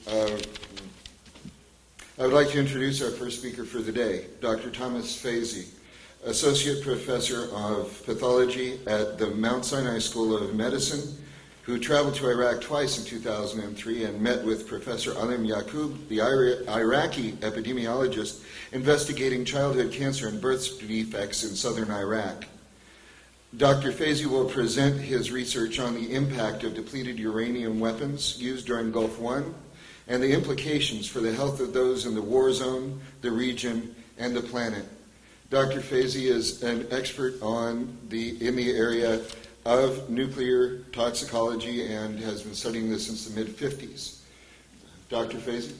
I would like to introduce our first speaker for the day, Dr. Thomas Fasy, Associate Professor of Pathology at the Mount Sinai School of Medicine, who traveled to Iraq twice in 2003 and met with Professor Alim Yaqub, the Iraqi epidemiologist investigating childhood cancer and birth defects in southern Iraq. Dr. Fasy will present his research on the impact of depleted uranium weapons used during Gulf War and the implications for the health of those in the war zone, the region, and the planet. Dr. Fasy is an expert in the area of nuclear toxicology and has been studying this since the mid-50s. Dr. Fasy?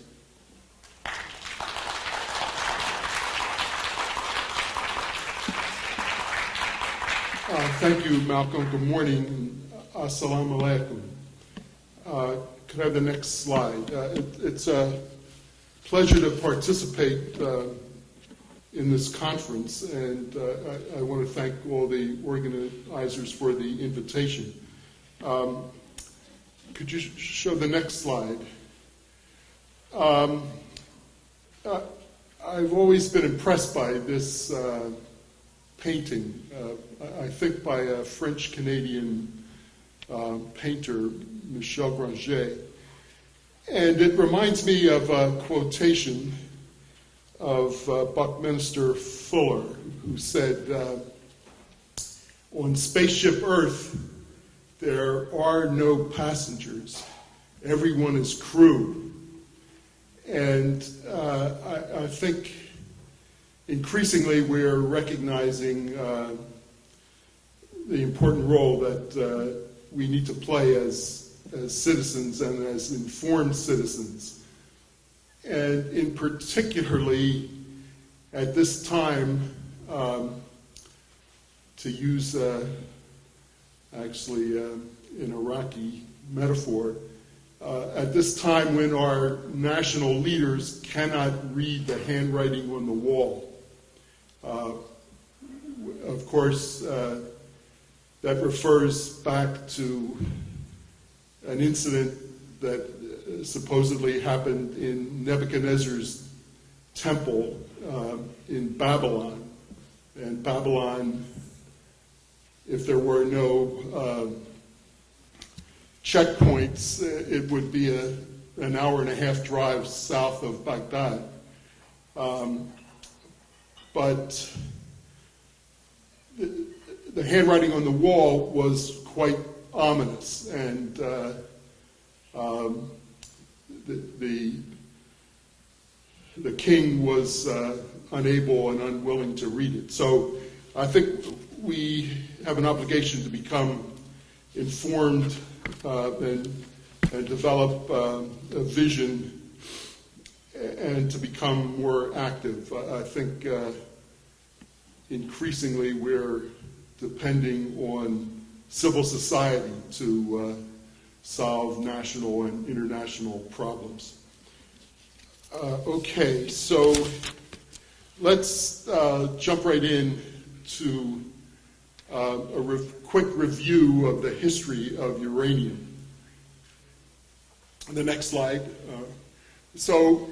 Thank you, Malcolm. Good morning. Assalamu alaikum. Could I have the next slide? It's a pleasure to participate in this conference, and I want to thank all the organizers for the invitation. Could you show the next slide? I've always been impressed by this painting, I think by a French-Canadian painter, Michel Granger. And it reminds me of a quotation of Buckminster Fuller, who said, on spaceship Earth, there are no passengers. Everyone is crew. And I think increasingly we're recognizing the important role that we need to play as citizens and as informed citizens. And in particularly at this time, to use actually an Iraqi metaphor, at this time when our national leaders cannot read the handwriting on the wall. Of course, that refers back to an incident that supposedly happened in Nebuchadnezzar's temple in Babylon. And Babylon, if there were no checkpoints, it would be an hour-and-a-half drive south of Baghdad. But the handwriting on the wall was quite ominous, and the king was unable and unwilling to read it. So I think we have an obligation to become informed and develop a vision and to become more active. I think increasingly we're depending on civil society to solve national and international problems. Okay, so let's jump right in to a quick review of the history of uranium. The next slide. So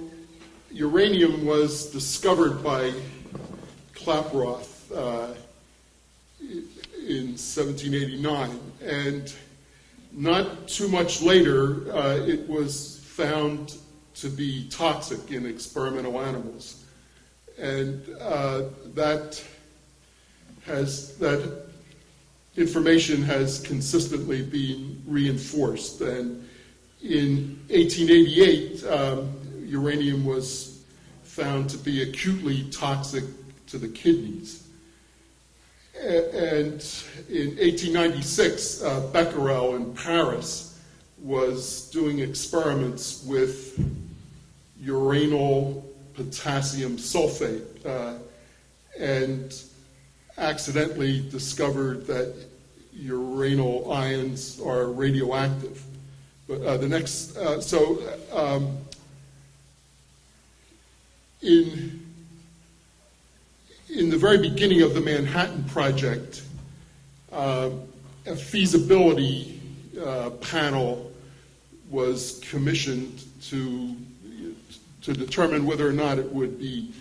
uranium was discovered by Klaproth in 1789, and not too much later it was found to be toxic in experimental animals, and that information has consistently been reinforced. And in 1888, uranium was found to be acutely toxic to the kidneys. And in 1896, Becquerel in Paris was doing experiments with uranyl potassium sulfate and accidentally discovered that uranyl ions are radioactive. But the next, in the very beginning of the Manhattan Project, a feasibility panel was commissioned to determine whether or not it would be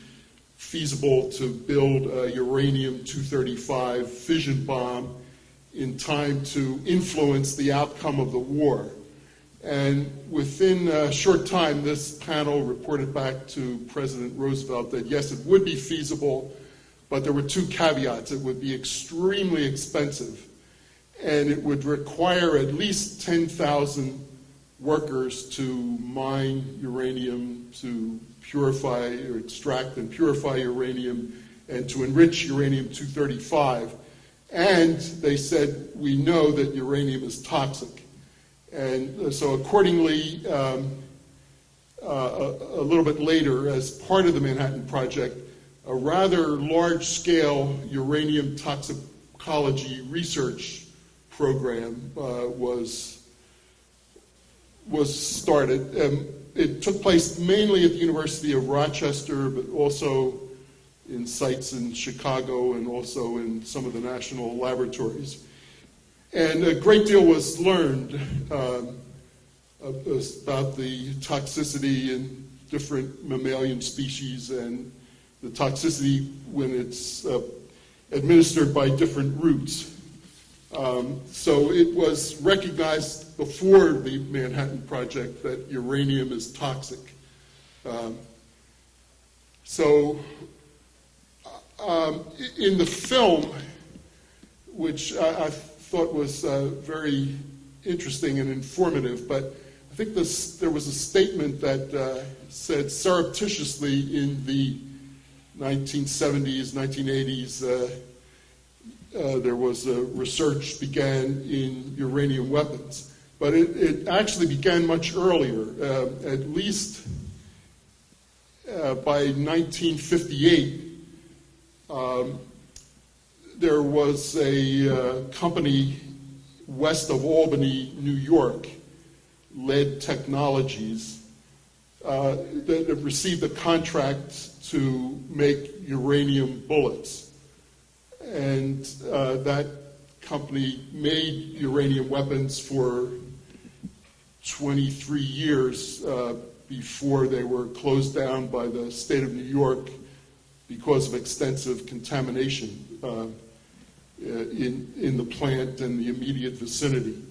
feasible to build a uranium-235 fission bomb in time to influence the outcome of the war. And within a short time, this panel reported back to President Roosevelt that yes, it would be feasible, but there were two caveats. It would be extremely expensive, and it would require at least 10,000 workers to mine uranium, to purify or extract and purify uranium, and to enrich uranium-235. And they said, we know that uranium is toxic. And so accordingly, a little bit later, as part of the Manhattan Project, a rather large-scale uranium toxicology research program was started. It took place mainly at the University of Rochester, but also in sites in Chicago and also in some of the national laboratories. And a great deal was learned about the toxicity in different mammalian species and the toxicity when it's administered by different routes. So it was recognized before the Manhattan Project that uranium is toxic. In the film, which I thought was very interesting and informative, but I think there was a statement that said surreptitiously in the 1970s, 1980s, there was research began in uranium weapons. But it actually began much earlier, at least by 1958. There was a company west of Albany, New York, Lead Technologies, that received a contract to make uranium bullets. And that company made uranium weapons for 23 years before they were closed down by the state of New York because of extensive contamination in the plant and the immediate vicinity.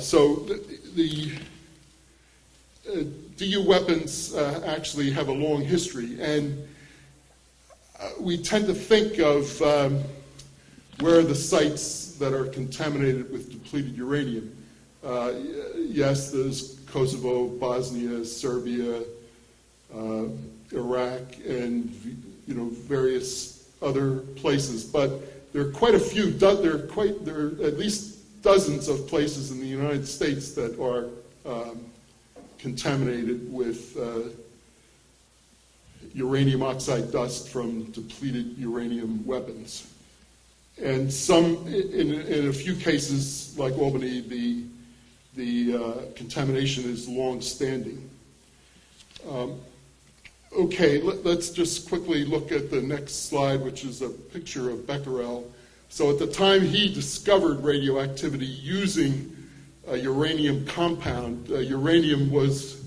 So the DU weapons actually have a long history, and we tend to think of where are the sites that are contaminated with depleted uranium. Yes, there's Kosovo, Bosnia, Serbia, Iraq, and various other places. But there are quite a few. There are at least dozens of places in the United States that are contaminated with uranium oxide dust from depleted uranium weapons. And in a few cases, like Albany, the contamination is long-standing. Okay, let's just quickly look at the next slide, which is a picture of Becquerel. So at the time he discovered radioactivity using a uranium compound, uranium was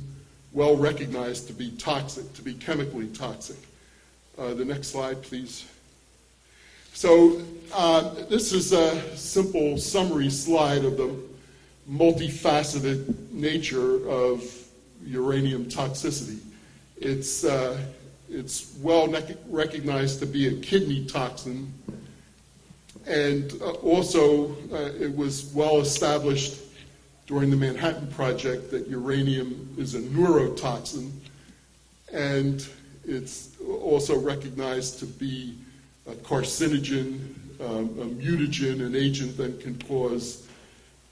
well recognized to be toxic, to be chemically toxic. The next slide, please. So this is a simple summary slide of the multifaceted nature of uranium toxicity. It's well recognized to be a kidney toxin, and also it was well established during the Manhattan Project that uranium is a neurotoxin, and it's also recognized to be a carcinogen, a mutagen, an agent that can cause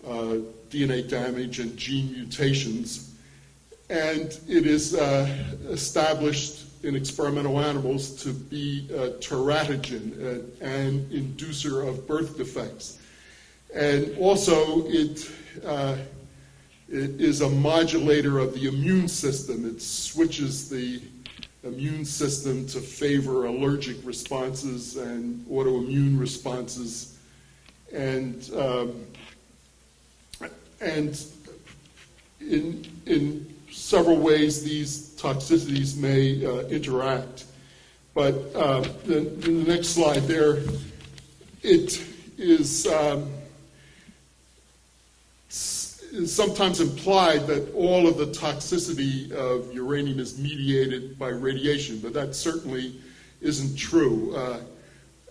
DNA damage and gene mutations. And it is established in experimental animals to be a teratogen, an inducer of birth defects. And also it is a modulator of the immune system. It switches the immune system to favor allergic responses and autoimmune responses. And in several ways these toxicities may interact. But the next slide there, it is sometimes implied that all of the toxicity of uranium is mediated by radiation, but that certainly isn't true.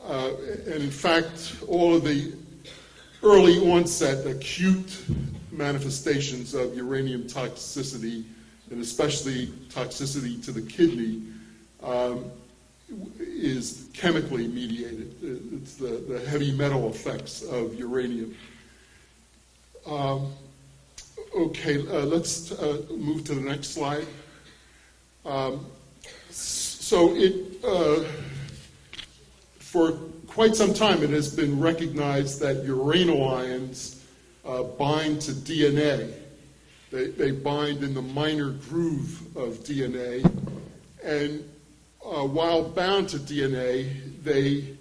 And in fact, all of the early onset acute manifestations of uranium toxicity, and especially toxicity to the kidney, is chemically mediated. It's the heavy metal effects of uranium. Okay, let's move to the next slide. For quite some time, it has been recognized that uranyl ions bind to DNA. They bind in the minor groove of DNA, and while bound to DNA, they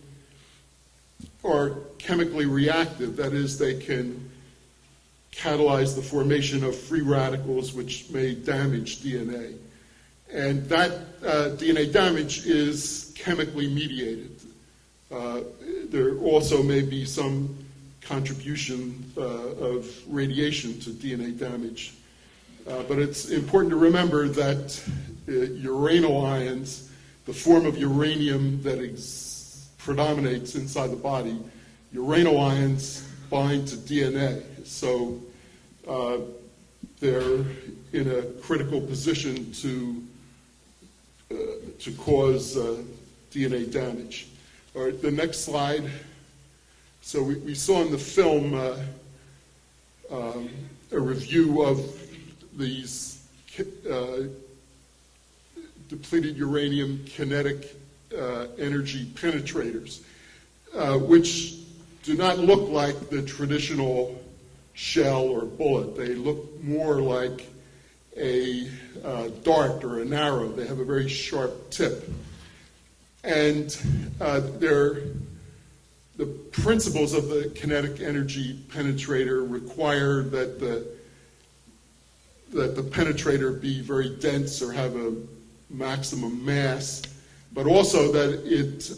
are chemically reactive. That is, they can catalyze the formation of free radicals which may damage DNA. And that DNA damage is chemically mediated. There also may be some contribution of radiation to DNA damage. But it's important to remember that uranyl ions, the form of uranium that predominates inside the body, uranyl ions bind to DNA. So they're in a critical position to cause DNA damage. All right, the next slide. So we saw in the film a review of these depleted uranium kinetic energy penetrators, which do not look like the traditional shell or bullet. They look more like a dart or an arrow. They have a very sharp tip. And the principles of the kinetic energy penetrator require that the penetrator be very dense or have a maximum mass, but also that it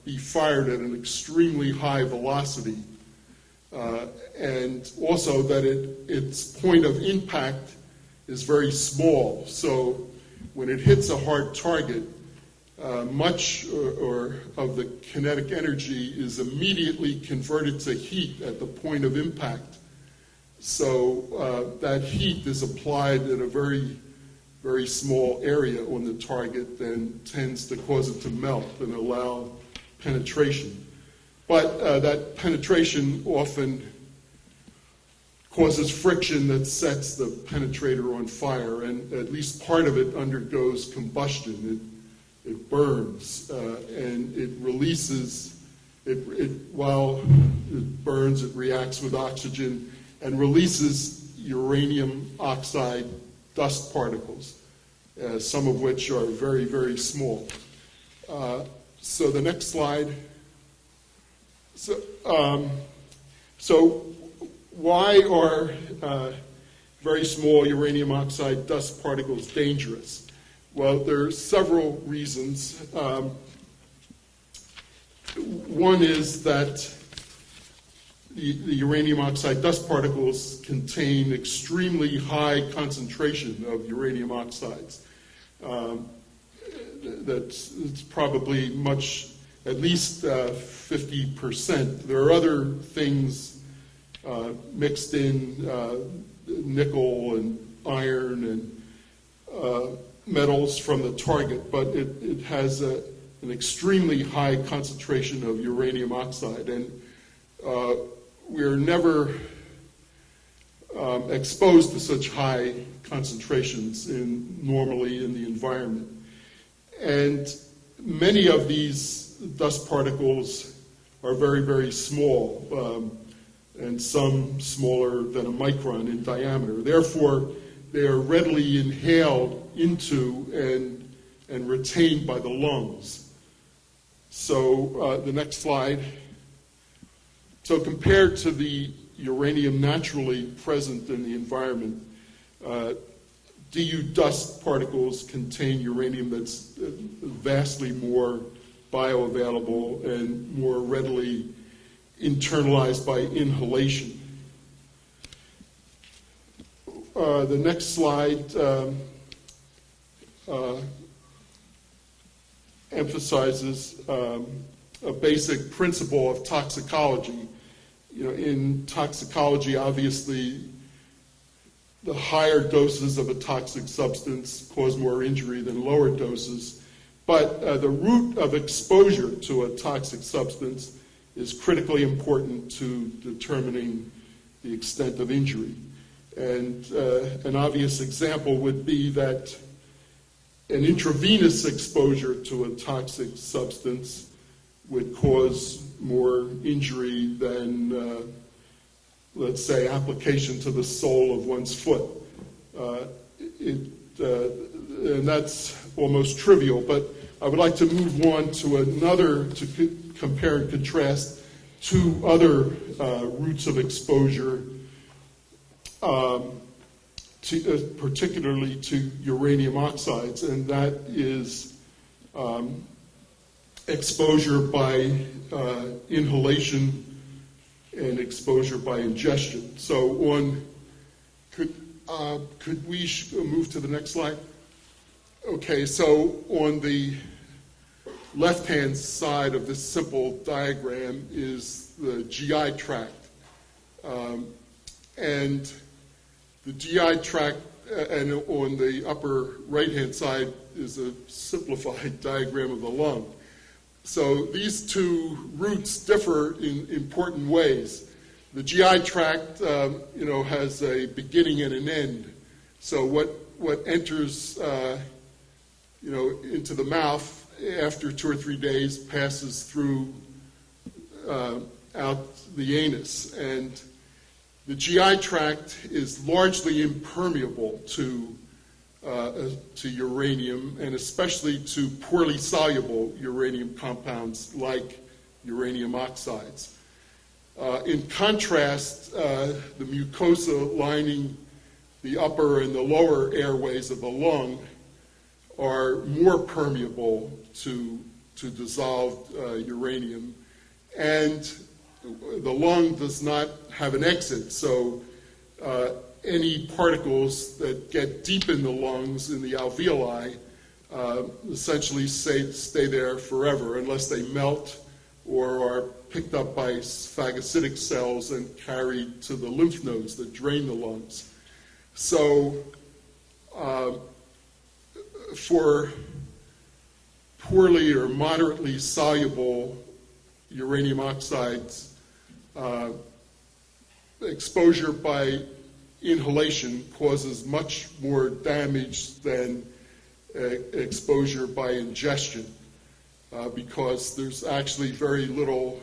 be fired at an extremely high velocity, and also that its point of impact is very small. So when it hits a hard target, much of the kinetic energy is immediately converted to heat at the point of impact. So that heat is applied at a very, very small area on the target and tends to cause it to melt and allow penetration. But that penetration often causes friction that sets the penetrator on fire, and at least part of it undergoes combustion. It burns, and it releases, while it burns, it reacts with oxygen and releases uranium oxide dust particles, some of which are very, very small. So the next slide. So why are very small uranium oxide dust particles dangerous? Well, there are several reasons. One is that the uranium oxide dust particles contain extremely high concentration of uranium oxides. It's probably at least 50%. There are other things mixed in, nickel and iron and metals from the target, but it has an extremely high concentration of uranium oxide, and we're never exposed to such high concentrations normally in the environment. And many of these dust particles are very, very small, and some smaller than a micron in diameter. Therefore, they are readily inhaled into and retained by the lungs. So the next slide. So compared to the uranium naturally present in the environment, DU dust particles contain uranium that's vastly more bioavailable and more readily internalized by inhalation. The next slide emphasizes a basic principle of toxicology. In toxicology, obviously, the higher doses of a toxic substance cause more injury than lower doses, but the route of exposure to a toxic substance is critically important to determining the extent of injury. And an obvious example would be that an intravenous exposure to a toxic substance would cause more injury than, let's say, application to the sole of one's foot. And that's almost trivial, but I would like to move on to compare and contrast two other routes of exposure, particularly to uranium oxides, and that is exposure by inhalation and exposure by ingestion. So could we move to the next slide? Okay, so on the left-hand side of this simple diagram is the GI tract. And the GI tract, and on the upper right-hand side is a simplified diagram of the lung. So these two routes differ in important ways. The GI tract, has a beginning and an end. So what enters, into the mouth after 2 or 3 days passes through out the anus, and the GI tract is largely impermeable to uranium, and especially to poorly soluble uranium compounds like uranium oxides. In contrast, the mucosa lining the upper and the lower airways of the lung are more permeable to dissolved uranium, and the lung does not have an exit, so any particles that get deep in the lungs, in the alveoli, essentially stay there forever unless they melt or are picked up by phagocytic cells and carried to the lymph nodes that drain the lungs. So for poorly or moderately soluble uranium oxides, exposure by inhalation causes much more damage than exposure by ingestion, because there's actually very little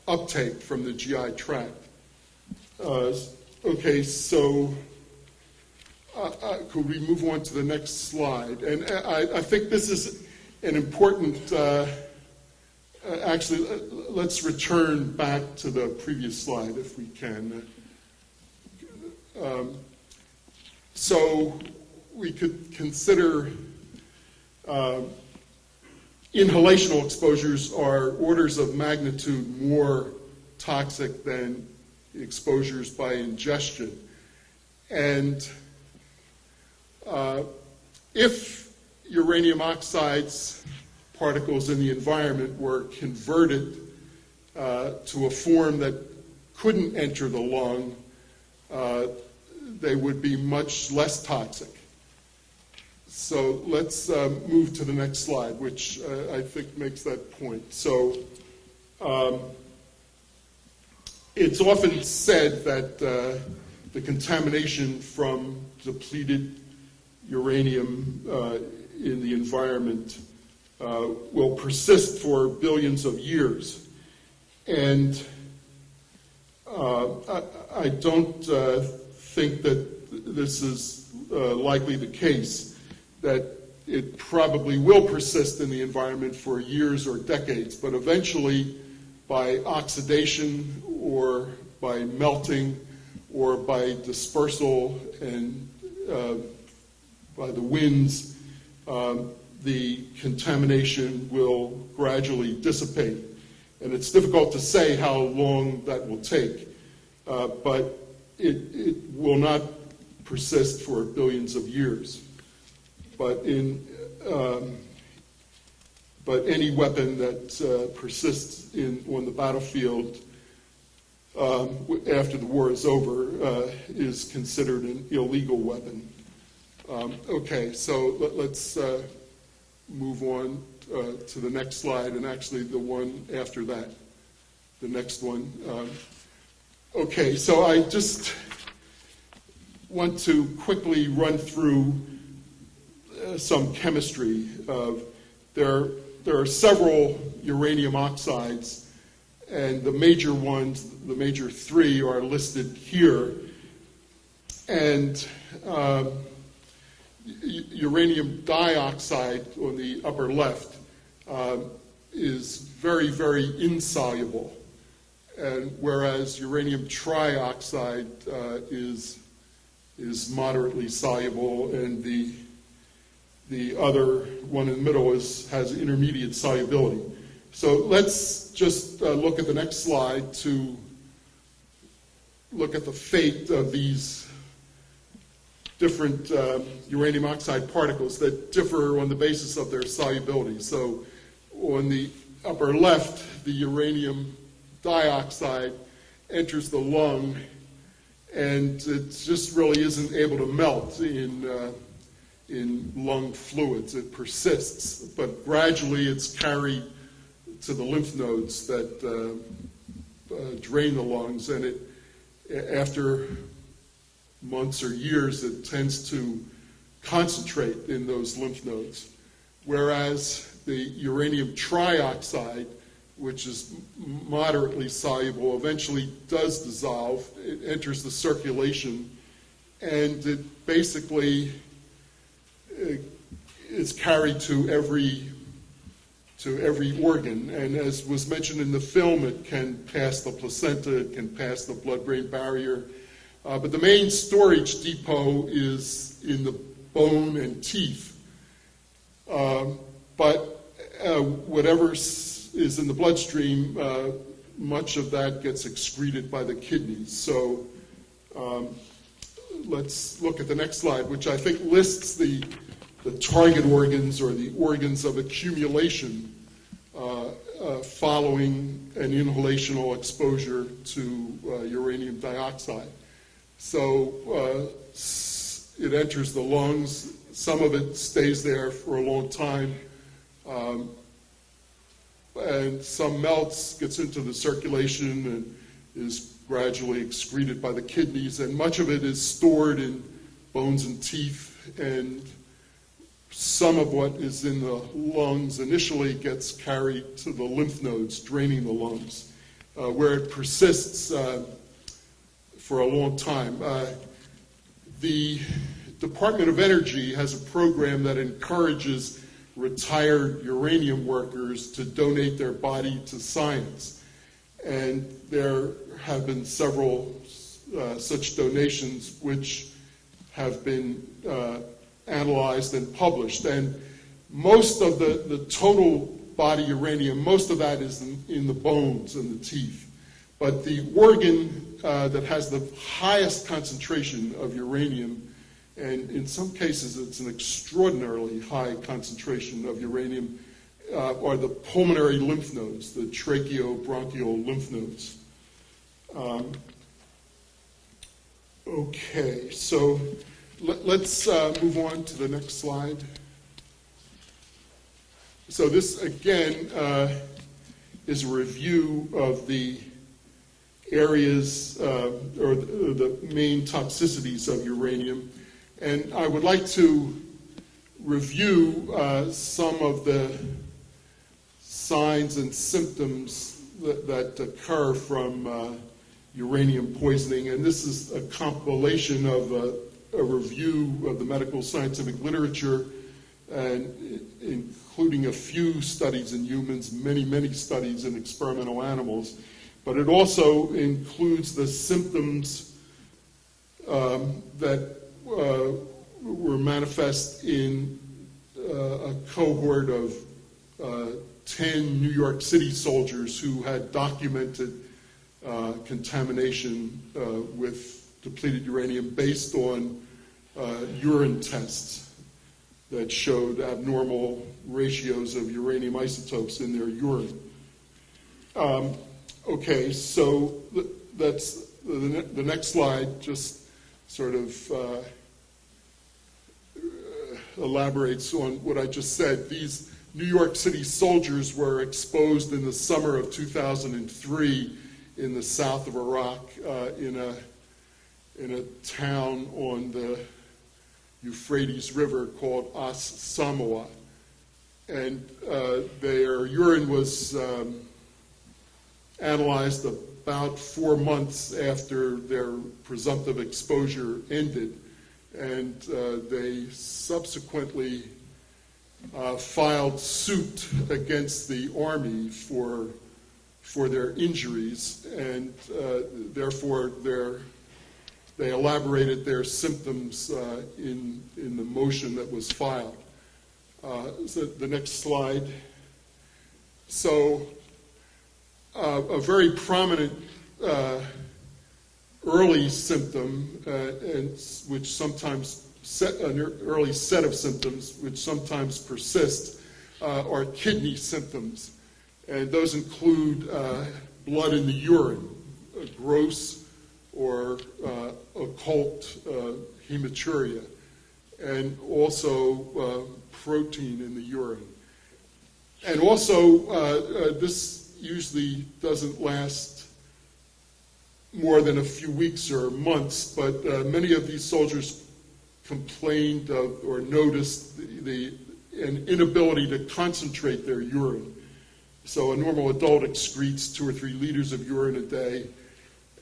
uptake from the GI tract. Okay, so could we move on to the next slide? And I think this is an important, actually, let's return back to the previous slide if we can. So we could consider inhalational exposures are orders of magnitude more toxic than exposures by ingestion. And if uranium oxides particles in the environment were converted to a form that couldn't enter the lung, they would be much less toxic. So let's move to the next slide, which I think makes that point. So it's often said that the contamination from depleted uranium in the environment will persist for billions of years. And I don't think that this is likely the case, that it probably will persist in the environment for years or decades, but eventually by oxidation or by melting or by dispersal and the winds, the contamination will gradually dissipate. And it's difficult to say how long that will take, but it will not persist for billions of years. But any weapon that persists on the battlefield after the war is over is considered an illegal weapon. Okay, so let's move on to the next slide, and actually the one after that, the next one. Okay, so I just want to quickly run through some chemistry. There are several uranium oxides, and the major ones, the major three, are listed here. And uranium dioxide on the upper left is very, very insoluble, and whereas uranium trioxide is moderately soluble, and the other one in the middle has intermediate solubility. So let's just look at the next slide to look at the fate of these different uranium oxide particles that differ on the basis of their solubility. So on the upper left, the uranium dioxide enters the lung, and it just really isn't able to melt in lung fluids. It persists, but gradually it's carried to the lymph nodes that drain the lungs, and after months or years, it tends to concentrate in those lymph nodes. Whereas the uranium trioxide, which is moderately soluble, eventually does dissolve. It enters the circulation, and it basically is carried to every organ. And as was mentioned in the film, it can pass the placenta, it can pass the blood-brain barrier. But the main storage depot is in the bone and teeth. But whatever is in the bloodstream, much of that gets excreted by the kidneys. So let's look at the next slide, which I think lists the target organs, or the organs of accumulation following an inhalational exposure to uranium dioxide. So it enters the lungs. Some of it stays there for a long time, and some melts, gets into the circulation, and is gradually excreted by the kidneys, and much of it is stored in bones and teeth, and some of what is in the lungs initially gets carried to the lymph nodes, draining the lungs, where it persists for a long time. The Department of Energy has a program that encourages retired uranium workers to donate their body to science. And there have been several such donations which have been analyzed and published. And most of the total body uranium, most of that is in the bones and the teeth. But the organ that has the highest concentration of uranium, and in some cases it's an extraordinarily high concentration of uranium, are the pulmonary lymph nodes, the tracheobronchial lymph nodes. Okay, so let's move on to the next slide. So this, again, is a review of the areas or the main toxicities of uranium. And I would like to review some of the signs and symptoms that occur from uranium poisoning. And this is a compilation of a review of the medical scientific literature, and including a few studies in humans, many studies in experimental animals. But it also includes the symptoms that were manifest in a cohort of 10 New York City soldiers who had documented contamination with depleted uranium based on urine tests that showed abnormal ratios of uranium isotopes in their urine. Okay, so that's the next slide just sort of elaborates on what I just said. These New York City soldiers were exposed in the summer of 2003 in the south of Iraq in a town on the Euphrates River called As Samoa. And their urine was analyzed about 4 months after their presumptive exposure ended. And they subsequently filed suit against the Army for their injuries, and therefore they elaborated their symptoms in the motion that was filed. So the next slide. So a very prominent early symptom, which sometimes an early set of symptoms which sometimes persist, are kidney symptoms. And those include blood in the urine, gross or occult hematuria, and also protein in the urine. And also, this usually doesn't last more than a few weeks or months, but many of these soldiers complained of or noticed an inability to concentrate their urine. So a normal adult excretes 2 or 3 liters of urine a day,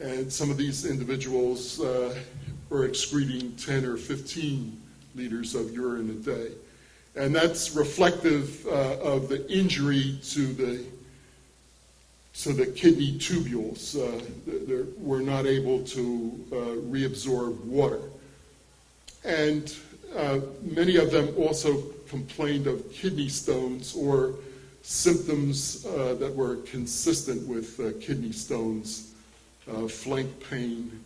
and some of these individuals are excreting 10 or 15 liters of urine a day. And that's reflective of the injury to the kidney tubules. They were not able to reabsorb water. And many of them also complained of kidney stones or symptoms that were consistent with kidney stones, flank pain.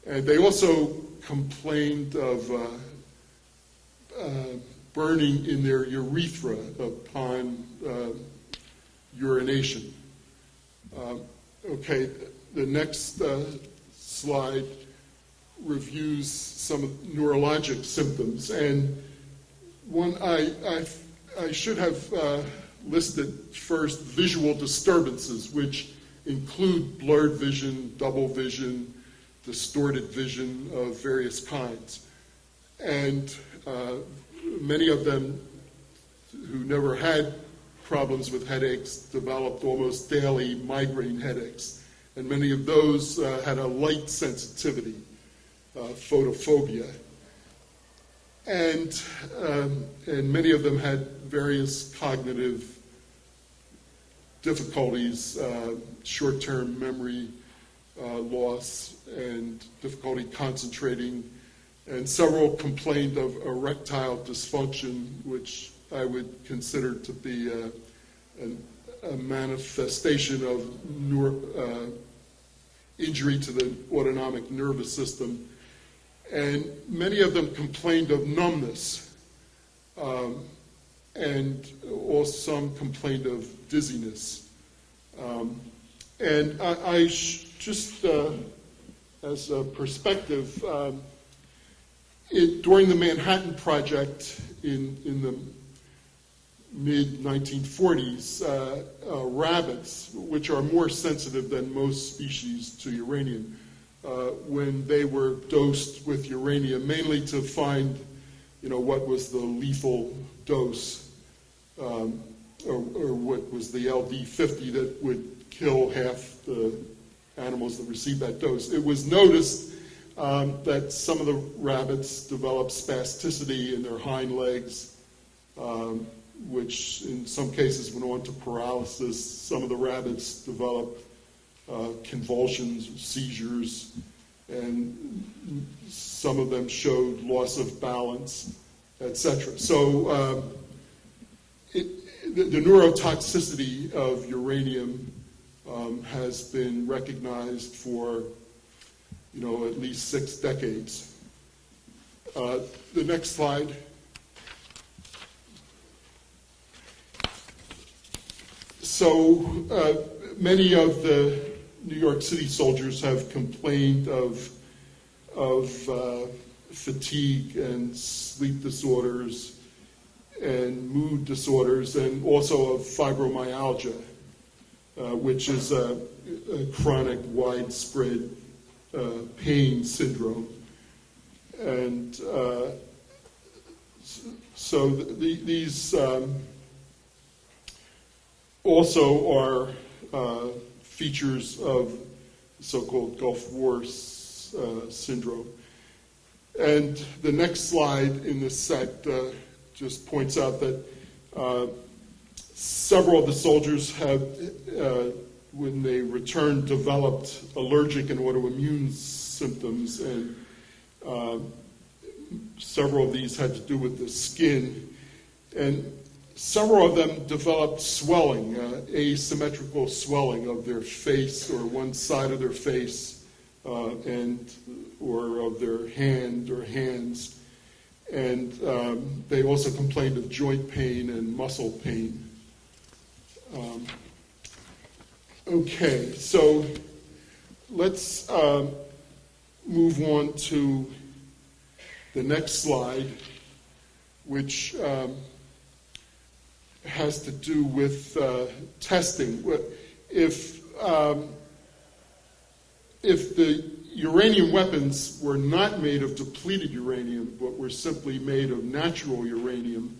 And they also complained of burning in their urethra upon urination. Okay, the next slide reviews some neurologic symptoms, and one I should have listed first visual disturbances, which include blurred vision, double vision, distorted vision of various kinds. And many of them who never had problems with headaches developed almost daily migraine headaches. And many of those had a light sensitivity, photophobia. And many of them had various cognitive difficulties, short-term memory loss and difficulty concentrating, and several complained of erectile dysfunction, which I would consider to be a manifestation of injury to the autonomic nervous system. And many of them complained of numbness, and also some complained of dizziness. And I just, as a perspective, during the Manhattan Project in the mid-1940s, rabbits, which are more sensitive than most species to uranium, when they were dosed with uranium, mainly to find, what was the lethal dose, or what was the LD50 that would kill half the animals that received that dose. It was noticed that some of the rabbits developed spasticity in their hind legs, which in some cases went on to paralysis. Some of the rabbits developed convulsions, seizures, and some of them showed loss of balance, etc. So the neurotoxicity of uranium has been recognized for, at least 6 decades. The next slide. So many of the New York City soldiers have complained of fatigue and sleep disorders and mood disorders, and also of fibromyalgia, which is a chronic, widespread pain syndrome. And so these also are features of so-called Gulf War syndrome. And the next slide in this set just points out that several of the soldiers have, when they returned, developed allergic and autoimmune symptoms, and several of these had to do with the skin. And several of them developed swelling, asymmetrical swelling of their face or one side of their face, or of their hand or hands. And they also complained of joint pain and muscle pain. Okay, so let's move on to the next slide, which has to do with testing. If the uranium weapons were not made of depleted uranium, but were simply made of natural uranium,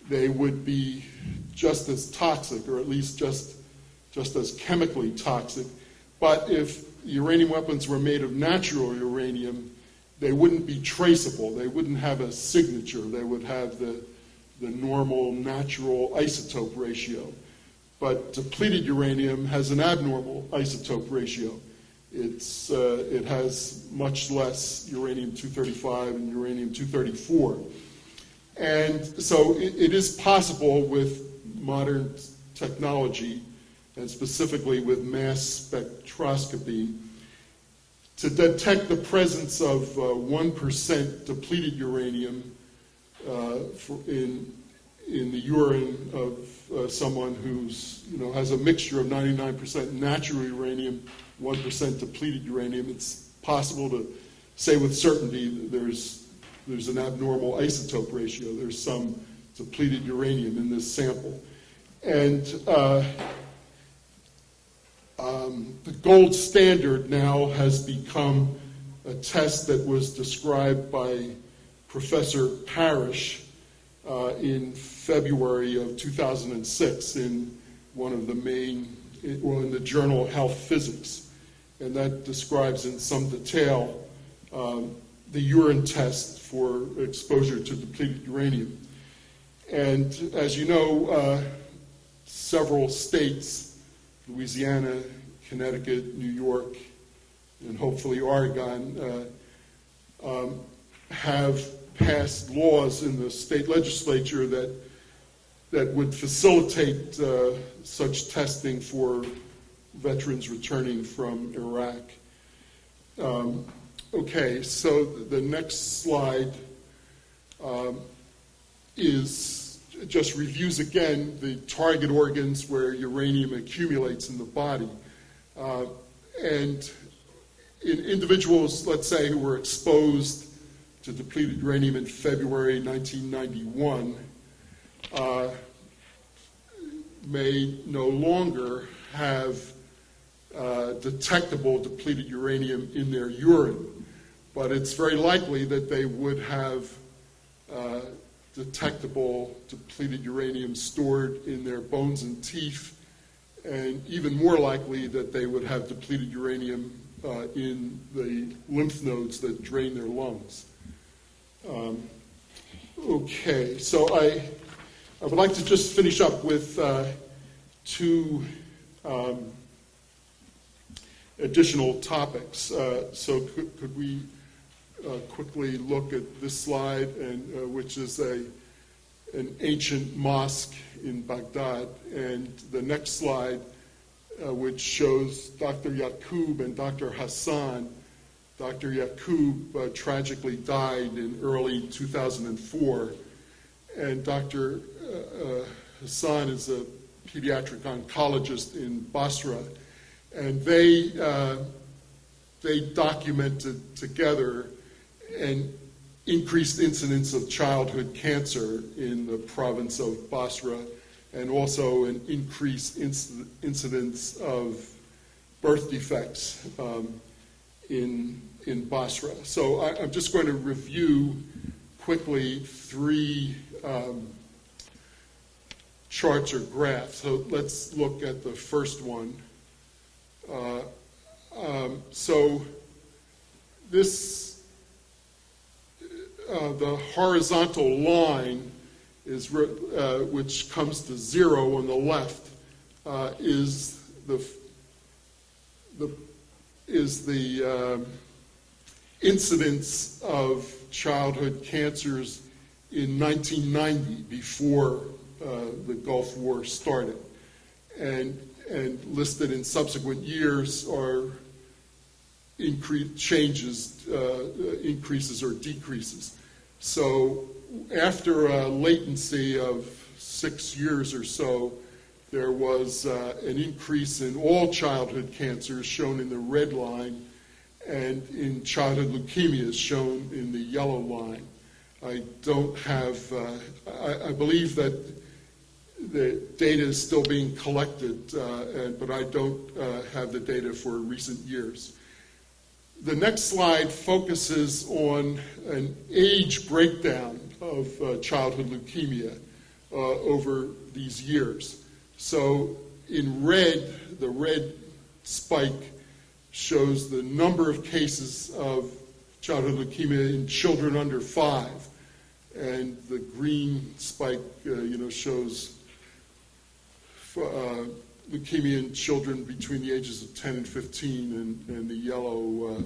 they would be just as toxic, or at least just as chemically toxic. But if uranium weapons were made of natural uranium, they wouldn't be traceable. They wouldn't have a signature. They would have the normal natural isotope ratio. But depleted uranium has an abnormal isotope ratio. It has much less uranium-235 and uranium-234. And so it is possible with modern technology, and specifically with mass spectroscopy, to detect the presence of 1% depleted uranium in the urine of someone who's has a mixture of 99% natural uranium, 1% depleted uranium. It's possible to say with certainty that there's an abnormal isotope ratio. There's some depleted uranium in this sample. And the gold standard now has become a test that was described by Professor Parrish in February of 2006 in one of the main, in the journal Health Physics. And that describes in some detail the urine test for exposure to depleted uranium. And as you know, several states, Louisiana, Connecticut, New York, and hopefully Oregon, have passed laws in the state legislature that would facilitate such testing for veterans returning from Iraq. Okay, so the next slide just reviews again the target organs where uranium accumulates in the body. And in individuals, let's say, who were exposed to depleted uranium in February 1991, may no longer have detectable depleted uranium in their urine, but it's very likely that they would have detectable depleted uranium stored in their bones and teeth, and even more likely that they would have depleted uranium in the lymph nodes that drain their lungs. Okay, so I would like to just finish up with two additional topics. So could we quickly look at this slide, and which is an ancient mosque in Baghdad, and the next slide, which shows Dr. Yaqub and Dr. Hassan. Dr. Yaqub tragically died in early 2004, and Dr. Hassan is a pediatric oncologist in Basra, and they documented together an increased incidence of childhood cancer in the province of Basra, and also an increased incidence of birth defects in Basra. So I'm just going to review quickly three charts or graphs. So let's look at the first one. So this, the horizontal line is which comes to 0 on the left is the incidence of childhood cancers in 1990, before the Gulf War started, and listed in subsequent years are increases or decreases. So after a latency of 6 years or so, there was an increase in all childhood cancers, shown in the red line, and in childhood leukemias, shown in the yellow line. I don't have, I believe that the data is still being collected, but I don't have the data for recent years. The next slide focuses on an age breakdown of childhood leukemia over these years. So in red, the red spike shows the number of cases of childhood leukemia in children under 5, and the green spike, shows leukemia in children between the ages of 10 and 15, and the yellow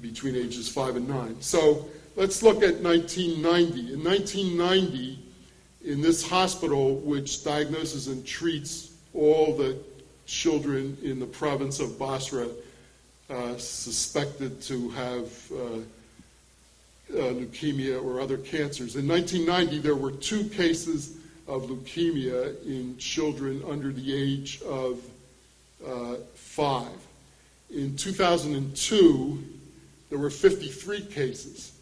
between ages 5 and 9. So let's look at 1990. In 1990, in this hospital, which diagnoses and treats all the children in the province of Basra suspected to have leukemia or other cancers. In 1990, there were 2 cases of leukemia in children under the age of 5. In 2002, there were 53 cases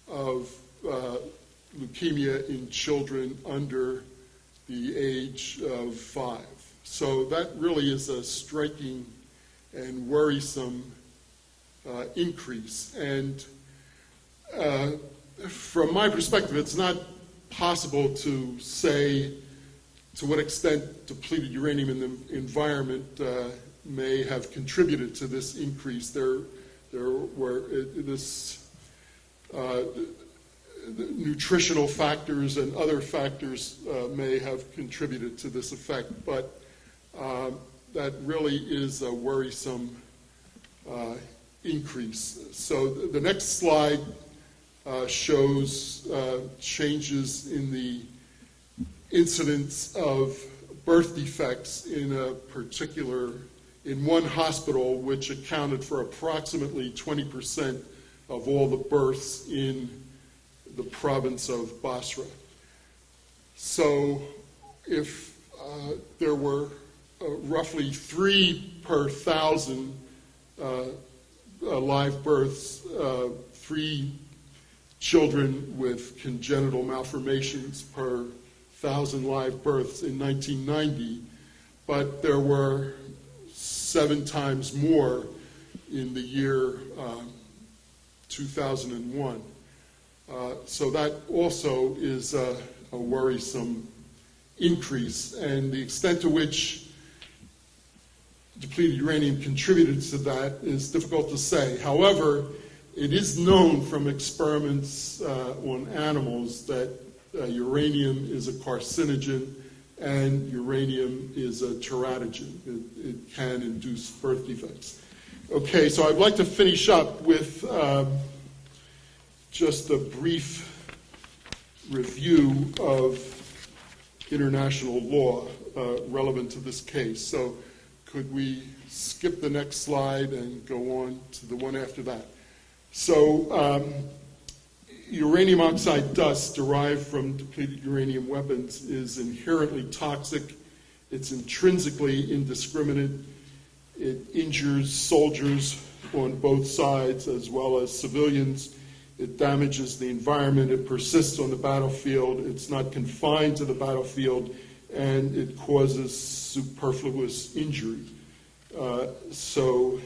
of leukemia in children under the age of 5. So that really is a striking and worrisome increase. And from my perspective, it's not possible to say to what extent depleted uranium in the environment may have contributed to this increase. There were nutritional factors and other factors may have contributed to this effect, but that really is a worrisome increase. So the next slide shows changes in the incidence of birth defects in one hospital, which accounted for approximately 20% of all the births in the province of Basra. So if there were roughly 3 per 1,000 live births, 3 children with congenital malformations per 1,000 live births in 1990, but there were 7 times more in the year 2001. So that also is a worrisome increase, and the extent to which depleted uranium contributed to that is difficult to say. However, it is known from experiments on animals that uranium is a carcinogen and uranium is a teratogen. It can induce birth defects. Okay, so I'd like to finish up with just a brief review of international law relevant to this case. So could we skip the next slide and go on to the one after that? So uranium oxide dust derived from depleted uranium weapons is inherently toxic. It's intrinsically indiscriminate. It injures soldiers on both sides as well as civilians. It damages the environment. It persists on the battlefield. It's not confined to the battlefield, and it causes superfluous injury. So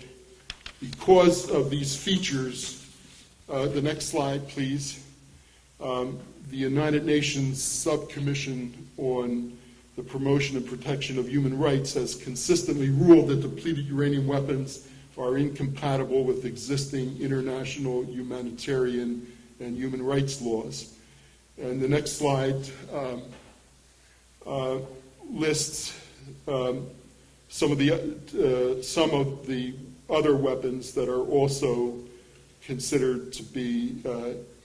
because of these features, the next slide, please, the United Nations Subcommission on the Promotion and Protection of Human Rights has consistently ruled that depleted uranium weapons are incompatible with existing international humanitarian and human rights laws. And the next slide lists some of the other weapons that are also considered to be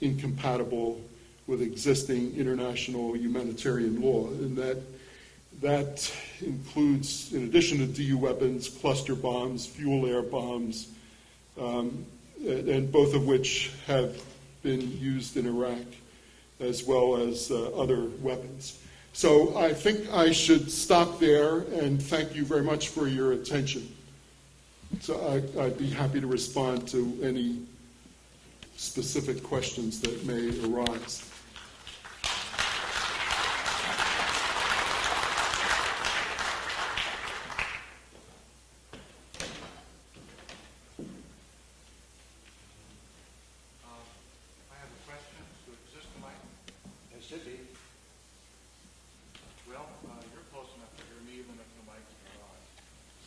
incompatible with existing international humanitarian law, and that includes, in addition to DU weapons, cluster bombs, fuel air bombs, and both of which have been used in Iraq, as well as other weapons. So I think I should stop there, and thank you very much for your attention. So I'd be happy to respond to any specific questions that may arise.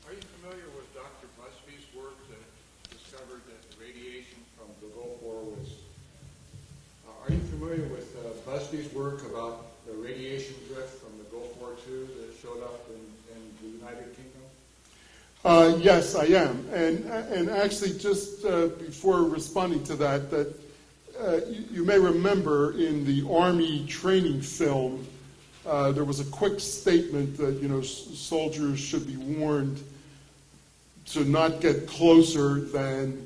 Are you familiar with Dr. Busby's work that discovered that the radiation from the Gulf War was... are you familiar with Busby's work about the radiation drift from the Gulf War II that showed up in the United Kingdom? Yes, I am. And actually, just before responding to that you may remember in the Army training film, there was a quick statement that soldiers should be warned to not get closer than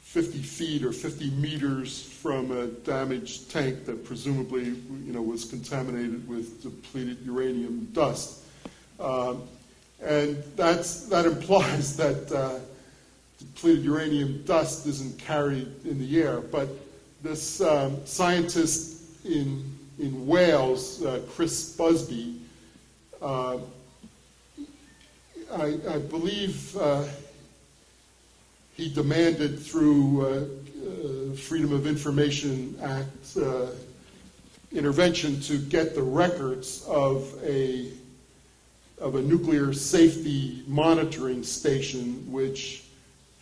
50 feet or 50 meters from a damaged tank that presumably was contaminated with depleted uranium dust. And that implies that depleted uranium dust isn't carried in the air. But this scientist in Wales, Chris Busby, I believe he demanded through Freedom of Information Act intervention to get the records of a nuclear safety monitoring station which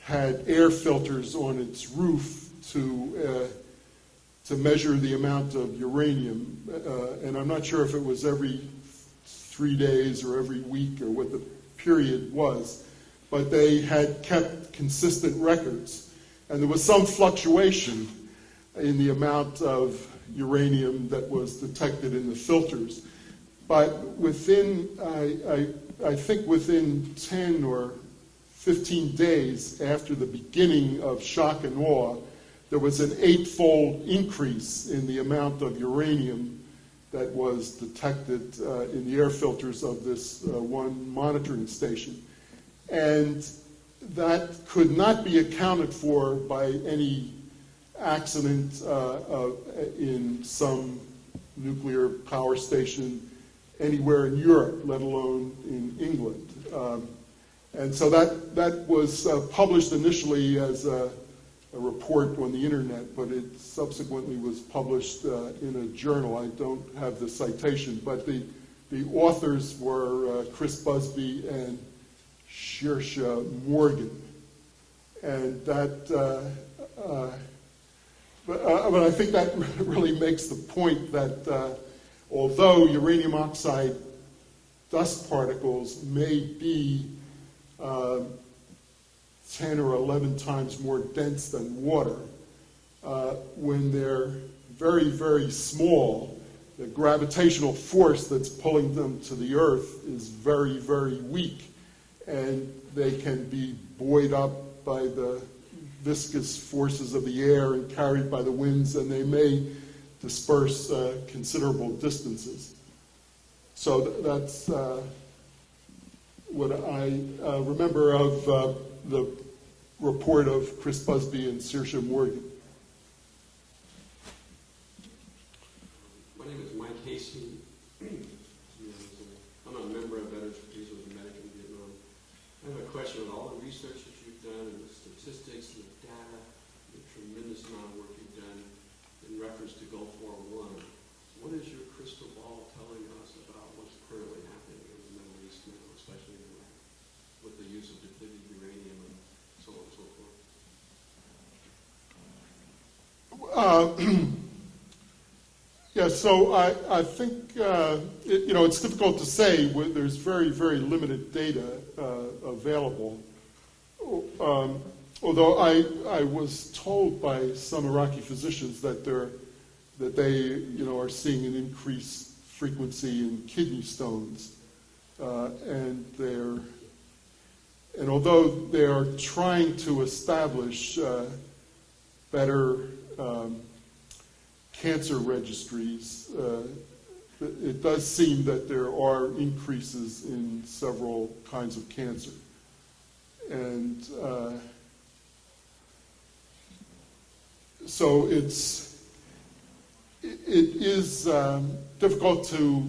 had air filters on its roof to measure the amount of uranium. And I'm not sure if it was every 3 days or every week or what the period was, but they had kept consistent records. And there was some fluctuation in the amount of uranium that was detected in the filters. But within, I think within 10 or 15 days after the beginning of shock and awe, there was an 8-fold increase in the amount of uranium that was detected in the air filters of this one monitoring station. And that could not be accounted for by any accident in some nuclear power station anywhere in Europe, let alone in England. And so that was published initially as a report on the internet, but it subsequently was published in a journal. I don't have the citation, but the authors were Chris Busby and Saoirse Morgan. And that, but I think that really makes the point that although uranium oxide dust particles may be 10 or 11 times more dense than water. When they're very, very small, the gravitational force that's pulling them to the Earth is very, very weak, and they can be buoyed up by the viscous forces of the air and carried by the winds, and they may disperse considerable distances. So that's what I remember of the report of Chris Busby and Saoirse Morgan. My name is Mike Hasty. I'm a member of Veterans for Peace, was a medic in Vietnam. I have a question on all the research that you've done and the statistics and the data, the tremendous amount of work you've done in reference to Gulf War I. What is your crystal ball telling us about what's currently happening in the Middle East now, especially in Iraq, with the use of depleted uranium and so on and so forth? Yeah, so I think, it's difficult to say. There's very, very limited data available. Although I was told by some Iraqi physicians that they are seeing an increased frequency in kidney stones, and although they are trying to establish better cancer registries, it does seem that there are increases in several kinds of cancer. And so it is difficult to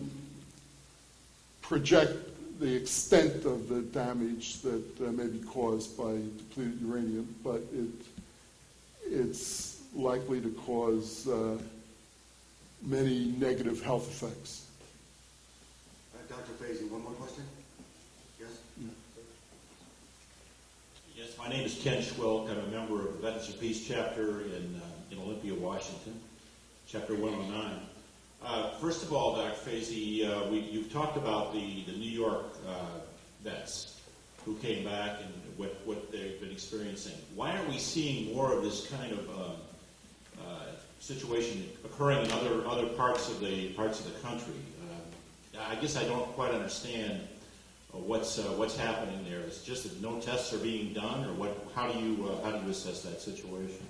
project the extent of the damage that may be caused by depleted uranium, but it's likely to cause many negative health effects. Dr. Fasy, one more question? Yes? Yeah. Yes, my name is Ken Schwilk. I'm a member of the Veterans for Peace chapter in Olympia, Washington, Chapter 109. First of all, Dr. Fasy, you've talked about the New York vets who came back and what they've been experiencing. Why aren't we seeing more of this kind of situation occurring in other parts of the country? I guess I don't quite understand what's happening there. It's just that no tests are being done, or what? How do you assess that situation?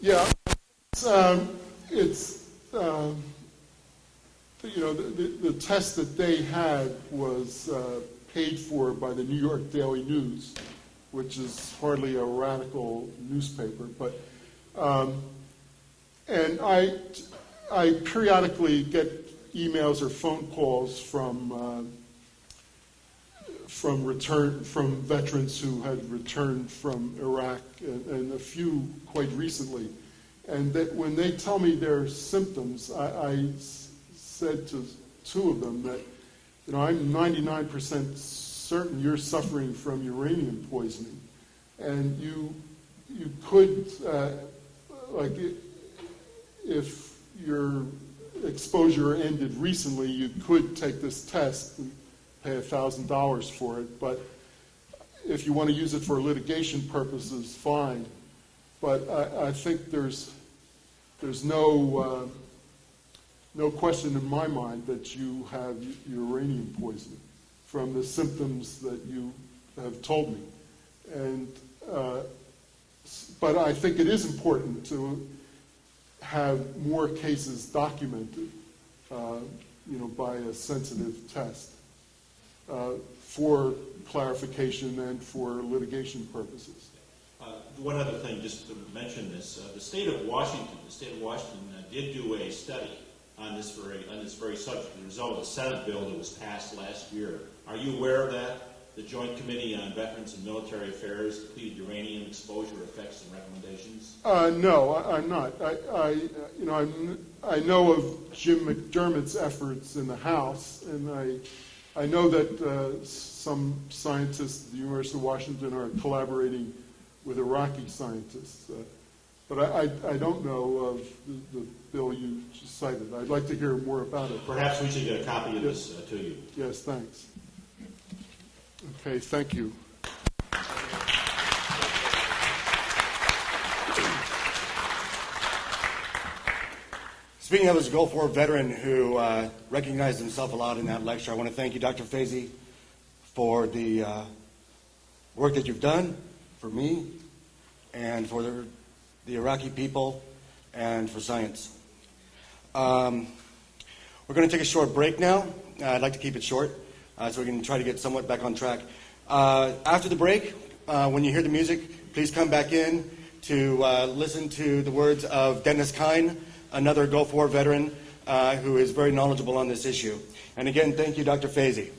Yeah, the test that they had was paid for by the New York Daily News, which is hardly a radical newspaper, but and I periodically get emails or phone calls from veterans who had returned from Iraq, and a few quite recently, and that when they tell me their symptoms, I said to two of them that, I'm 99% certain you're suffering from uranium poisoning, and you could, if your exposure ended recently, you could take this test and pay $1,000 for it. But if you want to use it for litigation purposes, fine. But I think there's no question in my mind that you have uranium poisoning from the symptoms that you have told me. And but I think it is important to have more cases documented, by a sensitive test for clarification and for litigation purposes. One other thing, just to mention this, the state of Washington did do a study on this very subject, the result of a Senate bill that was passed last year. Are you aware of that? The Joint Committee on Veterans and Military Affairs, depleted uranium exposure effects and recommendations? No, I'm not. I know of Jim McDermott's efforts in the House, and I know that some scientists at the University of Washington are collaborating with Iraqi scientists. But I don't know of the bill you just cited. I'd like to hear more about it. Perhaps we should get a copy of this to you. Yes, thanks. Okay, thank you. Speaking of as a Gulf War veteran who recognized himself a lot in that lecture, I want to thank you, Dr. Fasy, for the work that you've done for me and for the Iraqi people and for science. We're going to take a short break now. I'd like to keep it short so we can try to get somewhat back on track. After the break, when you hear the music, please come back in to listen to the words of Dennis Kine, another Gulf War veteran who is very knowledgeable on this issue. And again, thank you, Dr. Fasy.